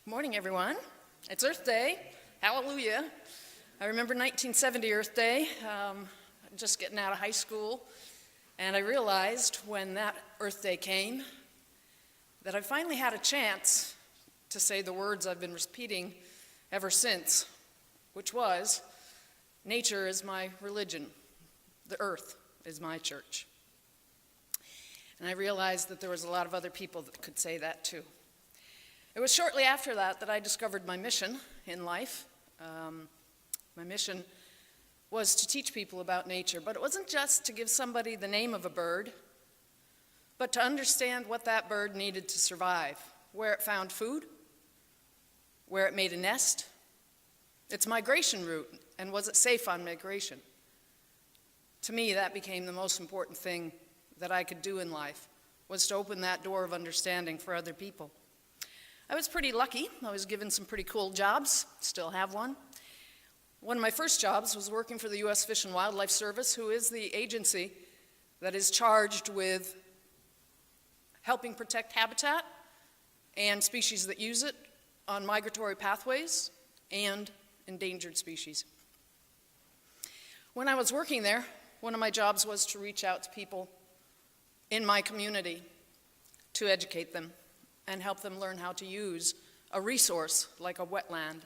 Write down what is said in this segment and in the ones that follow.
Good morning, everyone. It's Earth Day. Hallelujah. I remember 1970 Earth Day, just getting out of high school, and I realized when that Earth Day came that I finally had a chance to say the words I've been repeating ever since, which was, nature is my religion, the earth is my church. And I realized that there was a lot of other people that could say that too. It was shortly after that that I discovered my mission in life. My mission was to teach people about nature, but it wasn't just to give somebody the name of a bird, but to understand what that bird needed to survive, where it found food, where it made a nest, its migration route, and was it safe on migration. To me, that became the most important thing that I could do in life, was to open that door of understanding for other people. I was pretty lucky. I was given some pretty cool jobs, still have one. One of my first jobs was working for the U.S. Fish and Wildlife Service, who is the agency that is charged with helping protect habitat and species that use it on migratory pathways and endangered species. When I was working there, one of my jobs was to reach out to people in my community to educate them and help them learn how to use a resource like a wetland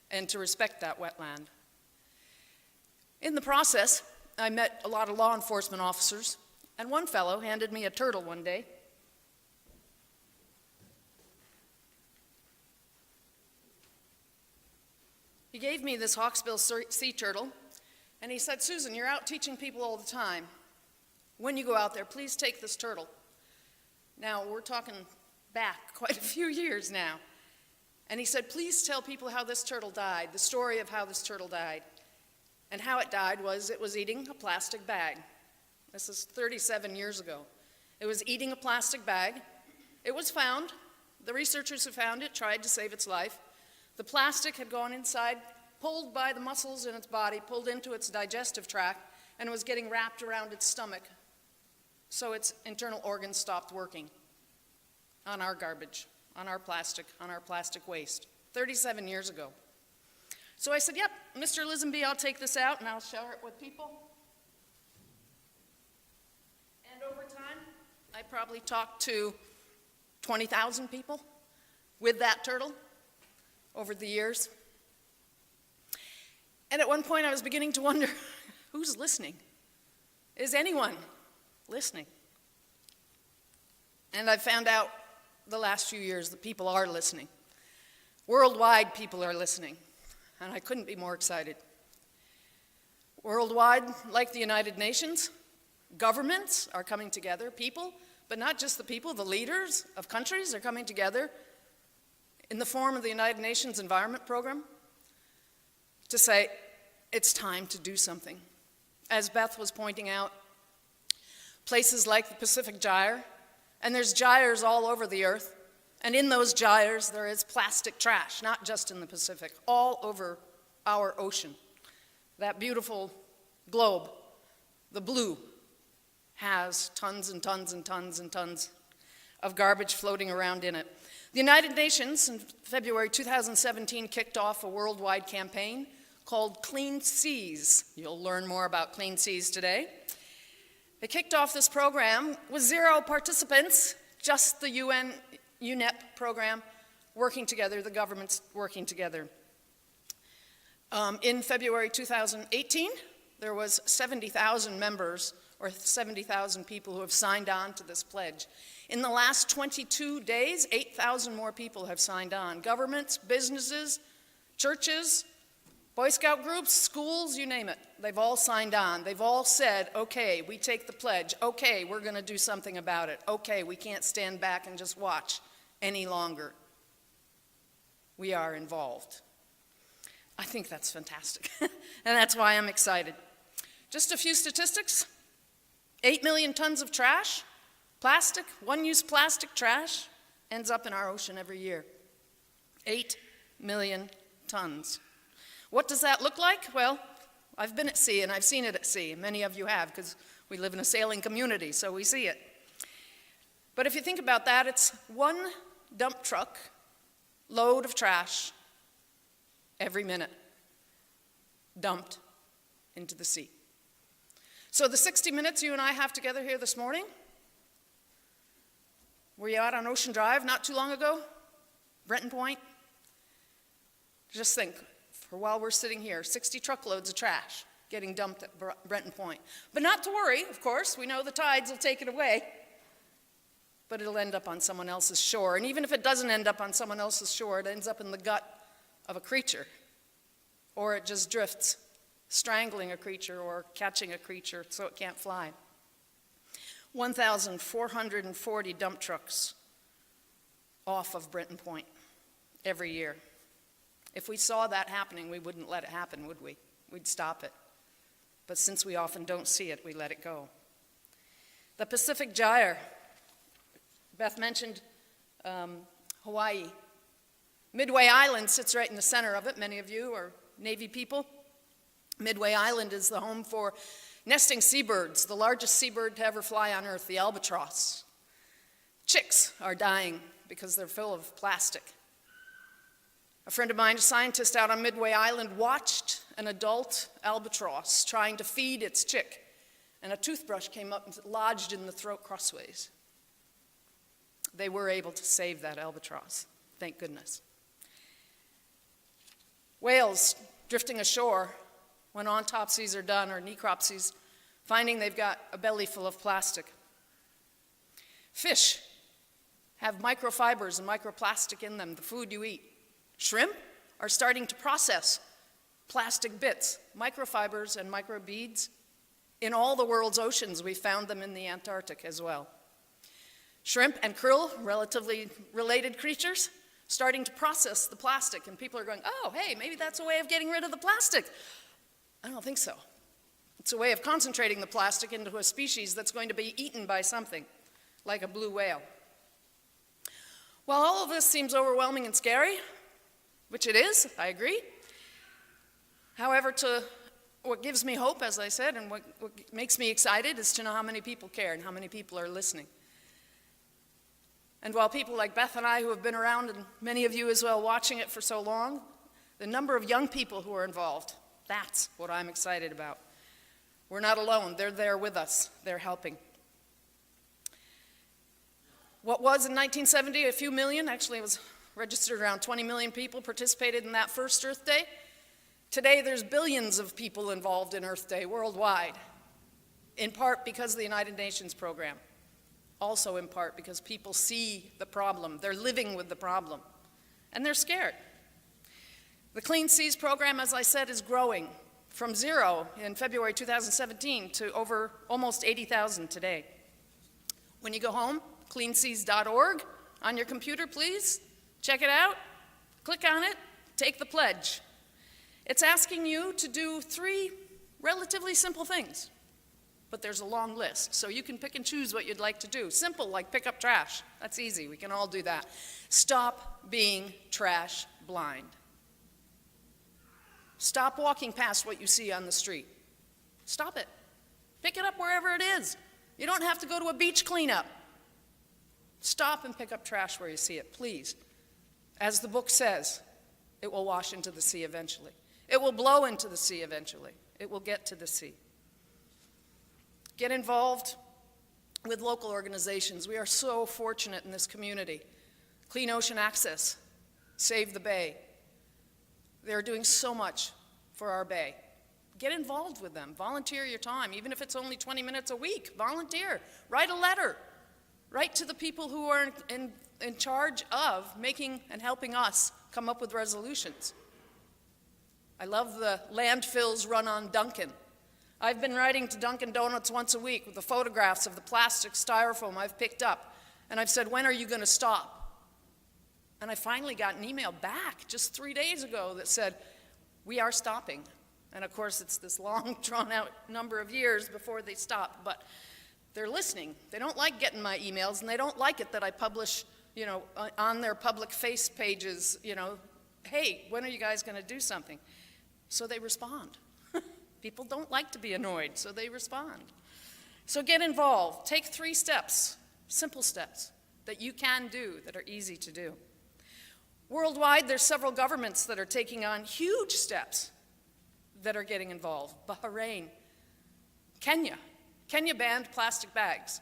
and to respect that wetland. In the process, I met a lot of law enforcement officers, and one fellow handed me a turtle one day. He gave me this hawksbill sea turtle, and he said, "Susan, you're out teaching people all the time. When you go out there, please take this turtle." Now, we're talking back quite a few years now. And he said, "Please tell people how this turtle died, the story of how this turtle died." And how it died was it was eating a plastic bag. This is 37 years ago. It was eating a plastic bag. It was found. The researchers who found it tried to save its life. The plastic had gone inside, pulled by the muscles in its body, pulled into its digestive tract, and was getting wrapped around its stomach. So its internal organs stopped working on our garbage, on our plastic waste, 37 years ago. So I said, "Yep, Mr. Lisenby, I'll take this out and I'll share it with people." And over time, I probably talked to 20,000 people with that turtle over the years. And at one point I was beginning to wonder, who's listening? Is anyone listening? And I found out the last few years that people are listening. Worldwide, people are listening, and I couldn't be more excited. Worldwide, like the United Nations, governments are coming together, people, but not just the people, the leaders of countries are coming together in the form of the United Nations Environment Program to say, it's time to do something. As Beth was pointing out, places like the Pacific Gyre, and there's gyres all over the earth, and in those gyres there is plastic trash, not just in the Pacific, all over our ocean. That beautiful globe, the blue, has tons and tons and tons and tons of garbage floating around in it. The United Nations in February 2017 kicked off a worldwide campaign called Clean Seas. You'll learn more about Clean Seas today. They kicked off this program with 0 participants, just the UN UNEP program working together, the governments working together. In February 2018, there was 70,000 members, or 70,000 people who have signed on to this pledge. In the last 22 days, 8,000 more people have signed on. Governments, businesses, churches, Boy Scout groups, schools, you name it. They've all signed on. They've all said, okay, we take the pledge. Okay, we're going to do something about it. Okay, we can't stand back and just watch any longer. We are involved. I think that's fantastic, and that's why I'm excited. Just a few statistics. 8 million tons of trash, plastic, one-use plastic trash, ends up in our ocean every year. 8 million tons. What does that look like? Well, I've been at sea and I've seen it at sea. Many of you have, because we live in a sailing community, so we see it. But if you think about that, it's one dump truck load of trash every minute dumped into the sea. So the 60 minutes you and I have together here this morning, were you out on Ocean Drive not too long ago? Brenton Point? Just think, for while we're sitting here, 60 truckloads of trash getting dumped at Brenton Point. But not to worry, of course, we know the tides will take it away, but it'll end up on someone else's shore. And even if it doesn't end up on someone else's shore, it ends up in the gut of a creature, or it just drifts, strangling a creature or catching a creature so it can't fly. 1,440 dump trucks off of Brenton Point every year. If we saw that happening, we wouldn't let it happen, would we? We'd stop it. But since we often don't see it, we let it go. The Pacific Gyre. Beth mentioned Hawaii. Midway Island sits right in the center of it. Many of you are Navy people. Midway Island is the home for nesting seabirds, the largest seabird to ever fly on Earth, the albatross. Chicks are dying because they're full of plastic. A friend of mine, a scientist out on Midway Island, watched an adult albatross trying to feed its chick, and a toothbrush came up and lodged in the throat crossways. They were able to save that albatross, thank goodness. Whales drifting ashore when autopsies are done, or necropsies, finding they've got a belly full of plastic. Fish have microfibers and microplastic in them, the food you eat. Shrimp are starting to process plastic bits, microfibers and microbeads. In all the world's oceans, we found them in the Antarctic as well. Shrimp and krill, relatively related creatures, starting to process the plastic, and people are going, oh, hey, maybe that's a way of getting rid of the plastic. I don't think so. It's a way of concentrating the plastic into a species that's going to be eaten by something, like a blue whale. While all of this seems overwhelming and scary, which it is, I agree. However, what gives me hope, as I said, and what makes me excited is to know how many people care and how many people are listening. And while people like Beth and I, who have been around, and many of you as well, watching it for so long, the number of young people who are involved, that's what I'm excited about. We're not alone. They're there with us. They're helping. What was in 1970 a few million, actually it was registered around 20 million people participated in that first Earth Day. Today there's billions of people involved in Earth Day worldwide, in part because of the United Nations program, also in part because people see the problem, they're living with the problem, and they're scared. The Clean Seas program, as I said, is growing from 0 in February 2017 to over almost 80,000 today. When you go home, cleanseas.org on your computer, please. Check it out, click on it, take the pledge. It's asking you to do 3 relatively simple things, but there's a long list, so you can pick and choose what you'd like to do. Simple, like pick up trash. That's easy, we can all do that. Stop being trash blind. Stop walking past what you see on the street. Stop it. Pick it up wherever it is. You don't have to go to a beach cleanup. Stop and pick up trash where you see it, please. As the book says, it will wash into the sea eventually. It will blow into the sea eventually. It will get to the sea. Get involved with local organizations. We are so fortunate in this community. Clean Ocean Access, Save the Bay. They're doing so much for our bay. Get involved with them. Volunteer your time, even if it's only 20 minutes a week. Volunteer. Write a letter. Write to the people who are in charge of making and helping us come up with resolutions. I love the landfills run on Dunkin'. I've been writing to Dunkin' Donuts once a week with the photographs of the plastic styrofoam I've picked up, and I've said, when are you going to stop? And I finally got an email back just 3 days ago that said, we are stopping. And of course, it's this long, drawn-out number of years before they stop, but they're listening. They don't like getting my emails, and they don't like it that I publish, on their public face pages, hey, when are you guys going to do something? So they respond. People don't like to be annoyed, so they respond. So get involved. Take 3 steps, simple steps, that you can do, that are easy to do. Worldwide, there's several governments that are taking on huge steps that are getting involved. Bahrain, Kenya. Kenya banned plastic bags.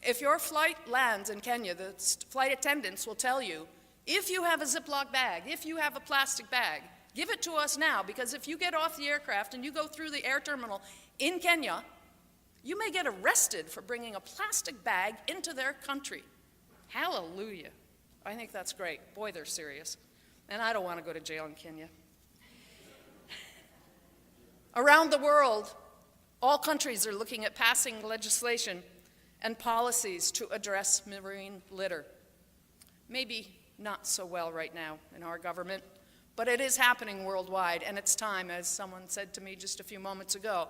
If your flight lands in Kenya, the flight attendants will tell you, if you have a Ziploc bag, if you have a plastic bag, give it to us now, because if you get off the aircraft and you go through the air terminal in Kenya, you may get arrested for bringing a plastic bag into their country. Hallelujah. I think that's great. Boy, they're serious. And I don't want to go to jail in Kenya. Around the world, all countries are looking at passing legislation and policies to address marine litter. Maybe not so well right now in our government, but it is happening worldwide, and it's time, as someone said to me just a few moments ago.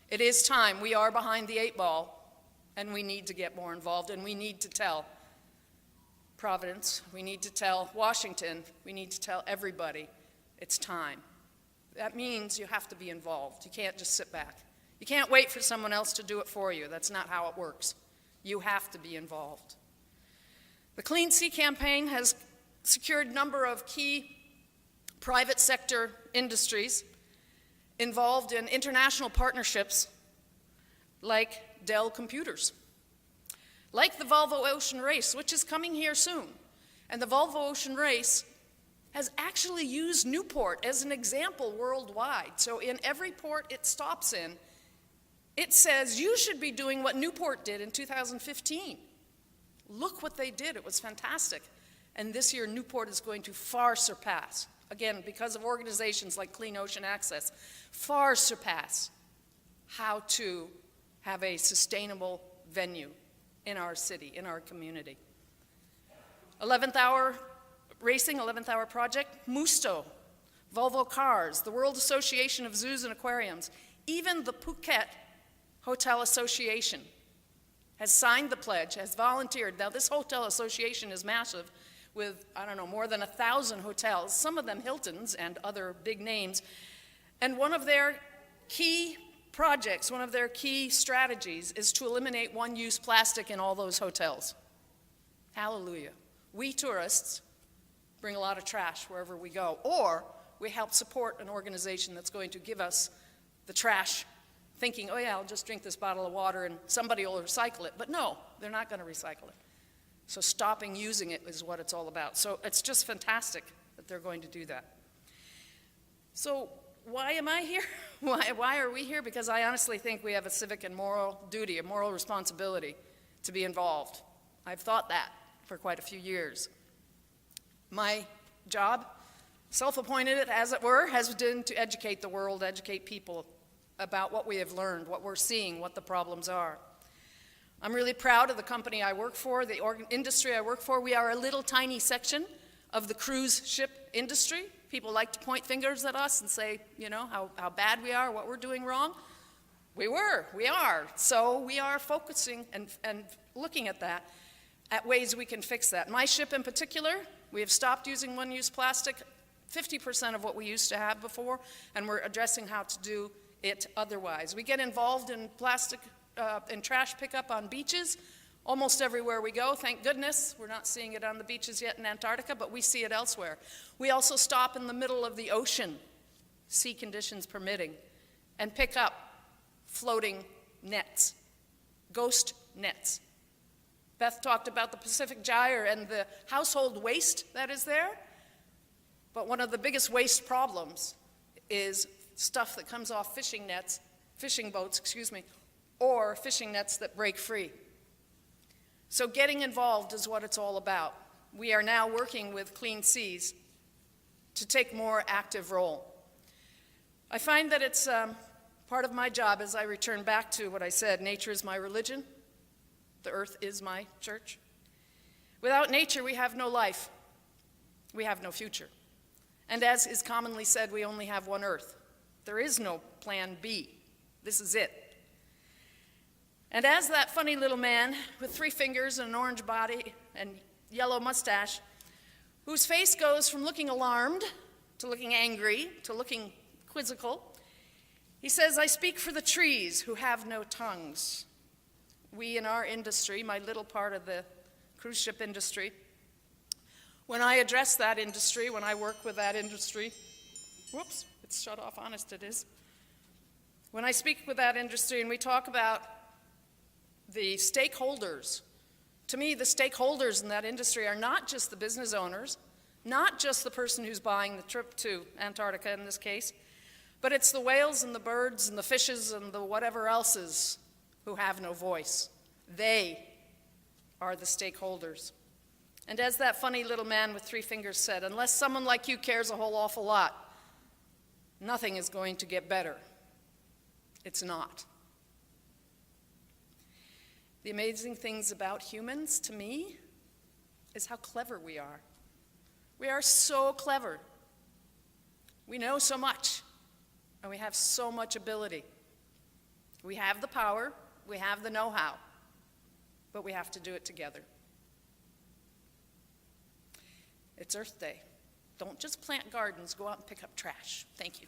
It is time. We are behind the 8 ball, and we need to get more involved, and we need to tell Providence, we need to tell Washington, we need to tell everybody it's time. That means you have to be involved. You can't just sit back. You can't wait for someone else to do it for you. That's not how it works. You have to be involved. The Clean Sea Campaign has secured a number of key private sector industries involved in international partnerships like Dell Computers, like the Volvo Ocean Race, which is coming here soon. And the Volvo Ocean Race has actually used Newport as an example worldwide. So in every port it stops in, it says, you should be doing what Newport did in 2015. Look what they did. It was fantastic. And this year, Newport is going to far surpass, again, because of organizations like Clean Ocean Access, far surpass how to have a sustainable venue in our city, in our community. 11th Hour Racing, 11th Hour Project, Musto, Volvo Cars, the World Association of Zoos and Aquariums, even the Phuket Hotel Association has signed the pledge, has volunteered. Now, this hotel association is massive with, I don't know, more than 1,000 hotels, some of them Hiltons and other big names. And one of their key projects, one of their key strategies is to eliminate one-use plastic in all those hotels. Hallelujah. We tourists bring a lot of trash wherever we go, or we help support an organization that's going to give us the trash, thinking, oh yeah, I'll just drink this bottle of water and somebody will recycle it. But no, they're not going to recycle it. So stopping using it is what it's all about. So it's just fantastic that they're going to do that. So why am I here? Why are we here? Because I honestly think we have a civic and moral duty, a moral responsibility to be involved. I've thought that for quite a few years. My job, self-appointed as it were, has been to educate the world, educate people about what we have learned, what we're seeing, what the problems are. I'm really proud of the company I work for, the industry I work for. We are a little tiny section of the cruise ship industry. People like to point fingers at us and say, you know, how bad we are, what we're doing wrong. We are. So we are focusing and looking at that, at ways we can fix that. My ship in particular, we have stopped using one-use plastic, 50% of what we used to have before, and we're addressing how to do it otherwise. We get involved in plastic and trash pickup on beaches almost everywhere we go. Thank goodness we're not seeing it on the beaches yet in Antarctica, but we see it elsewhere. We also stop in the middle of the ocean, sea conditions permitting, and pick up floating nets, ghost nets. Beth talked about the Pacific Gyre and the household waste that is there, but one of the biggest waste problems is stuff that comes off fishing boats, or fishing nets that break free. So getting involved is what it's all about. We are now working with Clean Seas to take more active role. I find that it's part of my job as I return back to what I said, nature is my religion, the earth is my church. Without nature, we have no life. We have no future. And as is commonly said, we only have one earth. There is no plan B. This is it. And as that funny little man with 3 fingers and an orange body and yellow mustache, whose face goes from looking alarmed to looking angry to looking quizzical, he says, I speak for the trees who have no tongues. We in our industry, my little part of the cruise ship industry, When I address that industry, when I work with that industry, whoops, it's shut off, honest it is. When I speak with that industry and we talk about the stakeholders, to me the stakeholders in that industry are not just the business owners, not just the person who's buying the trip to Antarctica in this case, but it's the whales and the birds and the fishes and the whatever else's who have no voice. They are the stakeholders. And as that funny little man with 3 fingers said, unless someone like you cares a whole awful lot, nothing is going to get better. It's not. The amazing things about humans, to me, is how clever we are. We are so clever. We know so much, and we have so much ability. We have the power, we have the know-how, but we have to do it together. It's Earth Day. Don't just plant gardens, go out and pick up trash. Thank you.